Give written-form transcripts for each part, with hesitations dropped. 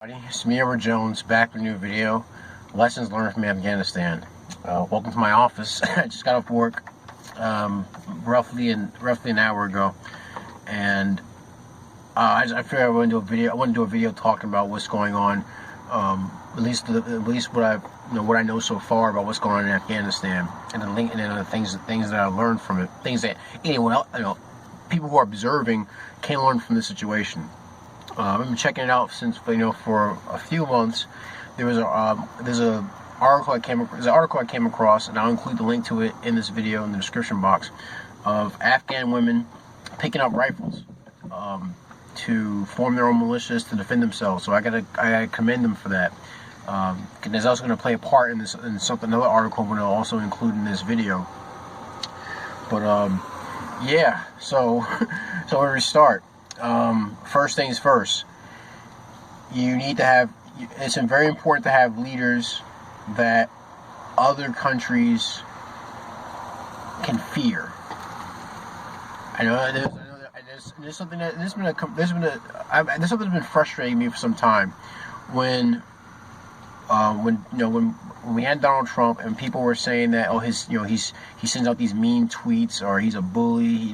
It's me, Edward Jones, back with a new video. Lessons learned from Afghanistan. Welcome to my office. I just got off work roughly an hour ago, and I figured I want to do a video. I want to do a video talking about what's going on. At least what I know so far about what's going on in Afghanistan, and the things that I learned from it. Things that anyone else, people who are observing can learn from this situation. I've been checking it out since for a few months. There's an article I came across, and I'll include the link to it in this video in the description box, of Afghan women picking up rifles to form their own militias to defend themselves. So I gotta commend them for that. There's also going to play a part in another article I'm going to also include in this video. But yeah. So where do we start? First things first, it's very important to have leaders that other countries can fear. I know there's something that's been frustrating me for some time when we had Donald Trump and people were saying that he sends out these mean tweets, or he's a bully,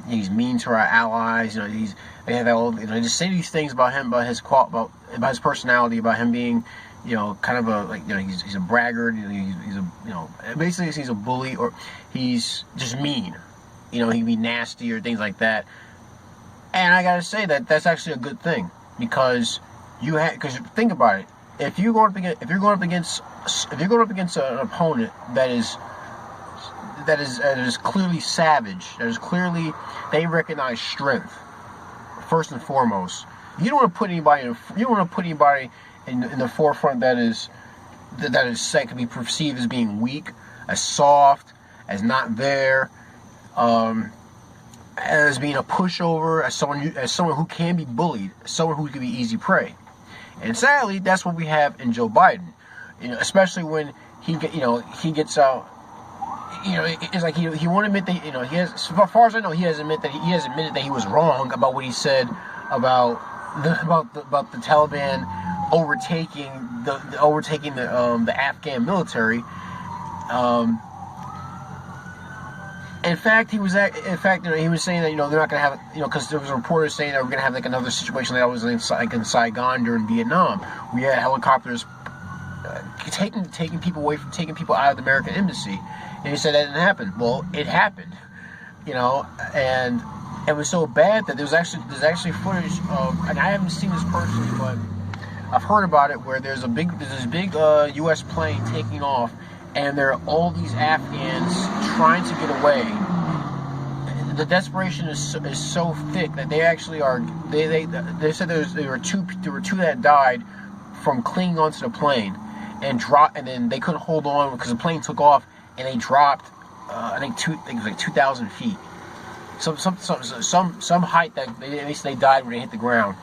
he's mean to our allies. They just say these things about him, about his personality, about him being, kind of he's a braggart. Basically he's a bully, or he's just mean. He'd be nasty or things like that. And I gotta say that's actually a good thing, because think about it. If you're going up against an opponent that is clearly savage, they recognize strength first and foremost. You don't want to put anybody in the forefront that can be perceived as being weak, as soft, as not there, as being a pushover, as someone who can be bullied, as someone who can be easy prey. And sadly, that's what we have in Joe Biden. Especially when he gets out. It's like he won't admit that he has. As far as I know, he has admitted that he was wrong about what he said about the Taliban overtaking the Afghan military. In fact, he was saying that they're not going to have because there was a reporter saying that we're going to have another situation like that was in Saigon during Vietnam. We had helicopters taking people out of the American embassy. And he said that didn't happen. Well, it happened, and it was so bad that there's actually footage of, and I haven't seen this personally, but I've heard about it, where there's this big U.S. plane taking off, and there are all these Afghans trying to get away. The desperation is so thick that they actually are. They said there were two that died from clinging onto the plane and then they couldn't hold on because the plane took off. And they dropped, I think it was like 2,000 feet. Some height that they died when they hit the ground.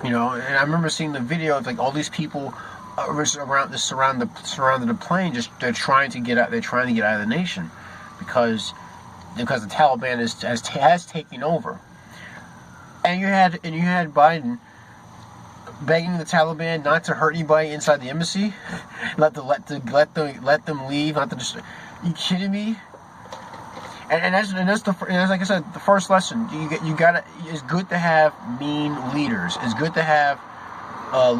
And I remember seeing the video of all these people surrounded the plane. They're trying to get out. They're trying to get out of the nation because the Taliban has taken over. And you had Biden begging the Taliban not to hurt anybody inside the embassy, let them leave, not to just. Are you kidding me? And that's like I said, the first lesson. You gotta. It's good to have mean leaders. It's good to have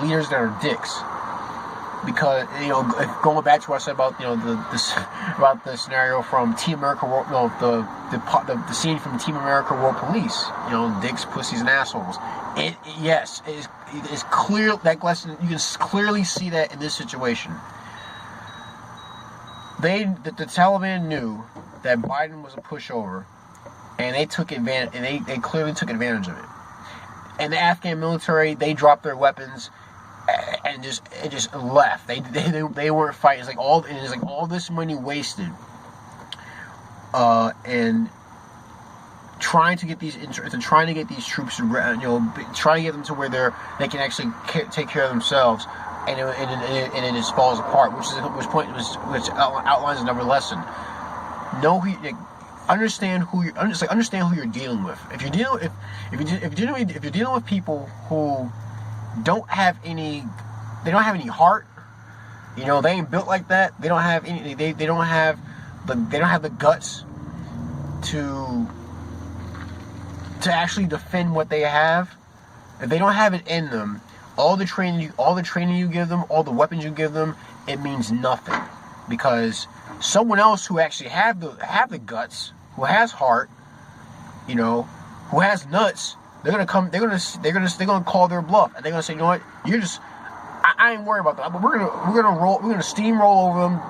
leaders that are dicks, because going back to what I said about about the scenario from Team America, the scene from Team America World Police. Dicks, pussies, and assholes. Yes, it's clear that lesson. You can clearly see that in this situation. The Taliban knew that Biden was a pushover, and they took advantage. And they clearly took advantage of it. And the Afghan military, they dropped their weapons and just left. They weren't fighting. It's like all this money wasted, and trying to get these troops, trying to get them to where they can actually take care of themselves, and it just falls apart. Which outlines another lesson. Understand who you're dealing with. If you're dealing with people who don't have any. They don't have any heart. You know, they ain't built like that. They don't have any. They don't have the guts to actually defend what they have. If they don't have it in them, all the training you give them, all the weapons you give them, it means nothing, because someone else who actually have the guts, who has heart, you know, who has nuts, they're gonna call their bluff, and they're gonna say, you know what, you're just. I ain't worried about that, but we're gonna steamroll over them.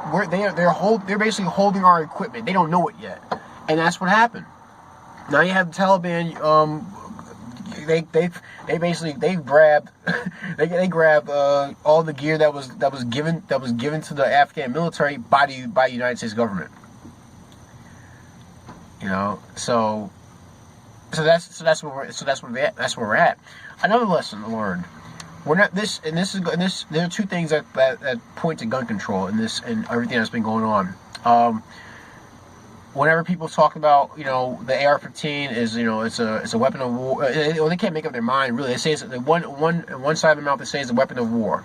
They're basically holding our equipment. They don't know it yet, and that's what happened. Now you have the Taliban. They grabbed they grabbed all the gear that was given to the Afghan military by the United States government. You know, so that's where we're at. Another lesson learned. We're not this. There are two things that point to gun control in this and everything that's been going on. Whenever people talk about, you know, the AR-15 is, you know, it's a weapon of war. They can't make up their mind, really. They say it's one side of the mouth, they say it's a weapon of war,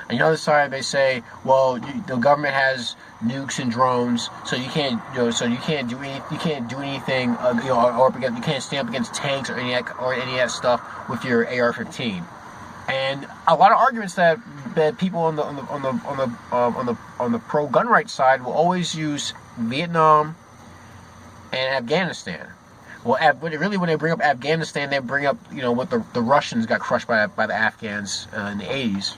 and the other side they say, well, the government has nukes and drones, so you can't do anything, you know, or you can't stand up against tanks or any of that stuff with your AR-15. And a lot of arguments that people on the pro gun rights side will always use Vietnam and Afghanistan. Well, when they bring up Afghanistan, they bring up, you know, what the Russians got crushed by the Afghans in the 80s.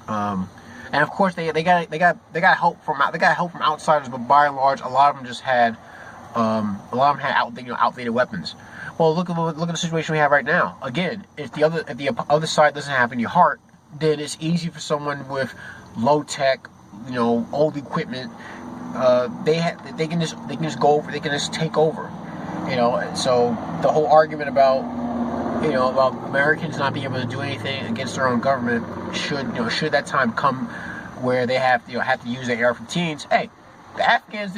And of course they got help from outsiders, but by and large, a lot of them just had outdated weapons. Well, look at the situation we have right now. Again, if the other side doesn't have any heart, then it's easy for someone with low tech, you know, old equipment. They can just go over. They can just take over. You know, and so the whole argument about Americans not being able to do anything against their own government should that time come where they have to use their AR-15s. Hey, the Afghans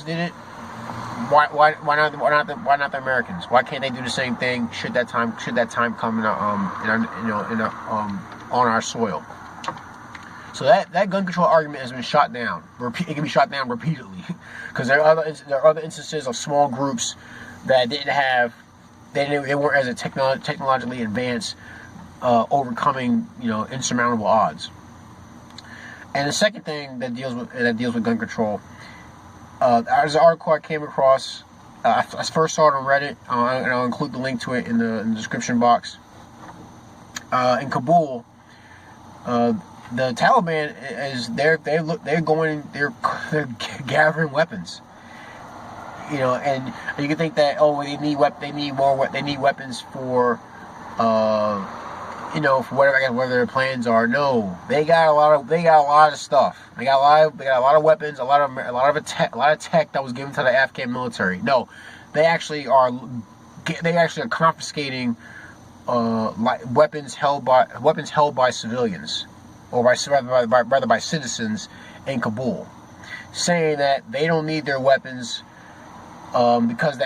did it. Why not the Americans? Why can't they do the same thing? Should that time come on our soil? So that gun control argument has been shot down. It can be shot down repeatedly, because there are other instances of small groups that they weren't as technologically advanced, overcoming insurmountable odds. And the second thing that deals with gun control. There's an article I came across. I first saw it on Reddit, and I'll include the link to it in the description box. In Kabul, the Taliban they're gathering weapons. And you can think that they need weapons for for whatever their plans are. No, they got a lot of stuff. They got a lot of weapons, a lot of tech that was given to the Afghan military. No, they actually are confiscating weapons held by civilians, or by citizens in Kabul, saying that they don't need their weapons because the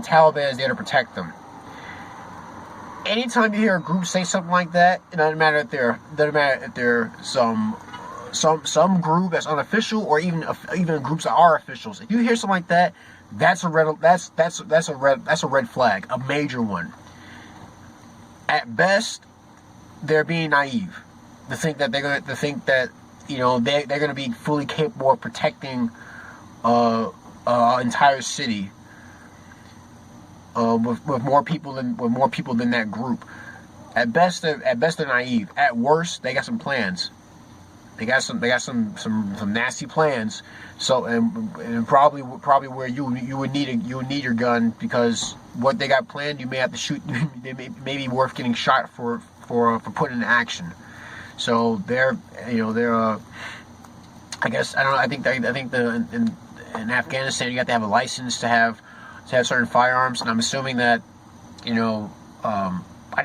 Taliban is there to protect them. Anytime you hear a group say something like that, it doesn't matter if they're some group that's unofficial, or even groups that are officials. If you hear something like that, that's a red flag, a major one. At best, they're being naive to think that they're gonna be fully capable of protecting an entire city. With more people than that group. At best they're naive. At worst, they got some plans. They got some nasty plans. So and probably where you would need your gun, because what they got planned, you may have to shoot. They may be worth getting shot for putting into action. So they're I guess I think in Afghanistan you have to have a license to have certain firearms, and I'm assuming that, I know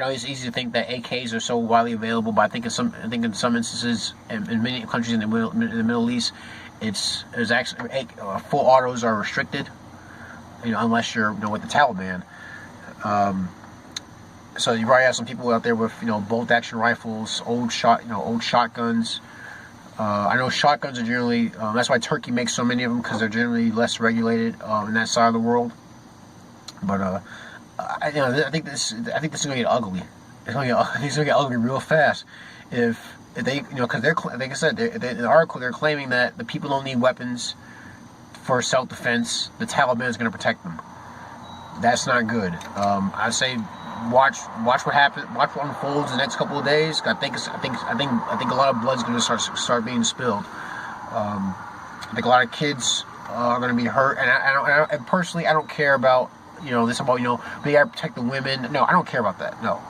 it's easy to think that AKs are so widely available, but I think in some instances, in many countries in the Middle East, it's actually full autos are restricted, unless you're with the Taliban. So you probably have some people out there with, bolt-action rifles, old shotguns. I know shotguns are generally, that's why Turkey makes so many of them, because they're generally less regulated in that side of the world. But I think this is gonna get ugly. It's gonna get ugly real fast if they, because they're, like I said, in the article they're claiming that the people don't need weapons for self-defense. The Taliban is gonna protect them. That's not good. I say watch what happens. Watch what unfolds in the next couple of days. I think a lot of blood's going to start being spilled. I think a lot of kids are going to be hurt. And personally, I don't care about this about we got to protect the women. No, I don't care about that. No,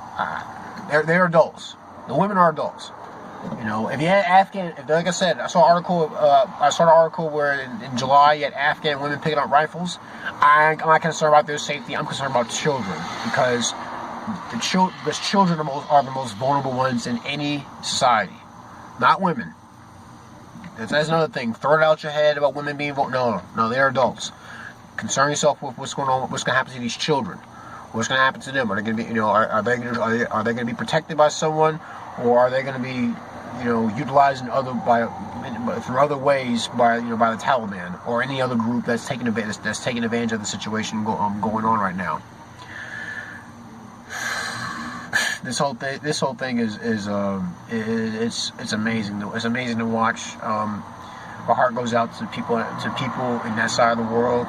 they're adults. The women are adults. If you had Afghan, like I said, I saw an article where in July you had Afghan women picking up rifles. I'm not concerned about their safety. I'm concerned about children, because children are the most vulnerable ones in any society, not women. That's another thing. Throw it out your head about women being vulnerable. No, they're adults. Concern yourself with what's going on. What's going to happen to these children? What's going to happen to them? Are they going to be, are they going to be protected by someone, or are they going to be, utilized through other ways by the Taliban or any other group that's taking advantage of the situation going on right now? This whole thing is it's amazing. It's amazing to watch. My heart goes out to people in that side of the world,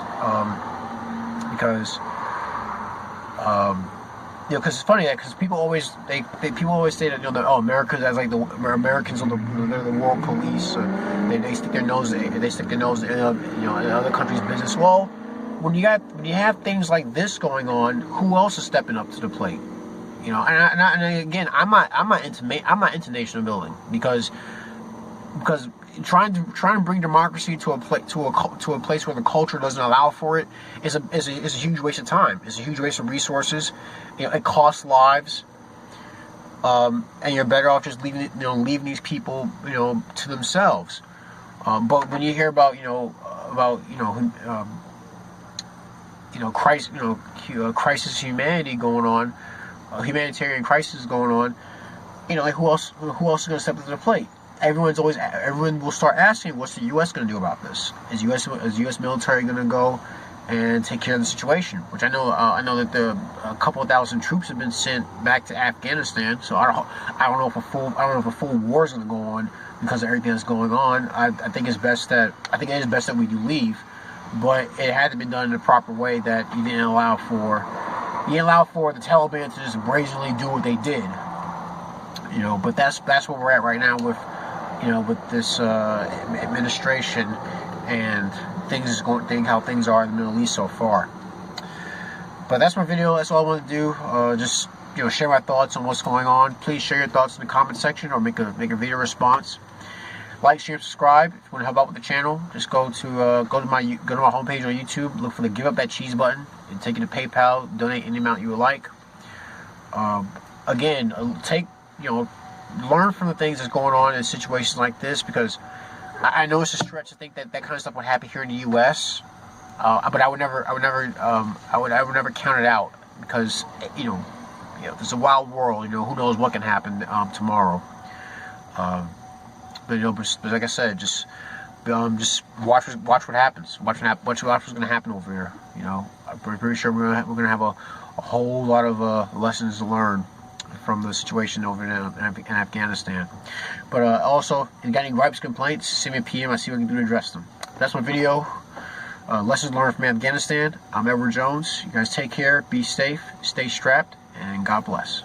because because it's funny, because people always say that Americans are they're the world police. They stick their nose in other countries' business. Well, when you have things like this going on, who else is stepping up to the plate? And again, I'm not into nation building, because trying to bring democracy to a place where the culture doesn't allow for it is a huge waste of time. It's a huge waste of resources. It costs lives, and you're better off just leaving these people to themselves. But when you hear about crisis humanity going on, humanitarian crisis going on, who else is going to step up to the plate? Everyone will start asking, what's the U.S. going to do about this? Is U.S. military going to go and take care of the situation? Which I know that a couple of thousand troops have been sent back to Afghanistan. So I don't know if a full war is going to go on because of everything that's going on. I think it is best that we do leave, but it had to be done in a proper way, that you didn't allow for the Taliban to just brazenly do what they did. But that's where we're at right now with this administration and how things are in the Middle East so far. But that's my video. That's all I want to do. Just share my thoughts on what's going on. Please share your thoughts in the comment section, or make a video response. Like, share, subscribe. If you want to help out with the channel, just go to my homepage on YouTube. Look for the Give Up That Cheese button and take you to PayPal. Donate any amount you would like. Again, learn from the things that's going on in situations like this, because I know it's a stretch to think that kind of stuff would happen here in the U.S. But I would never count it out, because it's a wild world. Who knows what can happen tomorrow. But like I said, just watch what happens. Watch what's going to happen over here. I'm pretty sure we're gonna have a whole lot of lessons to learn from the situation over in Afghanistan. But also, if you got any gripes, complaints, send me a PM. I see what I can do to address them. That's my video. Lessons learned from Afghanistan. I'm Edward Jones. You guys take care, be safe, stay strapped, and God bless.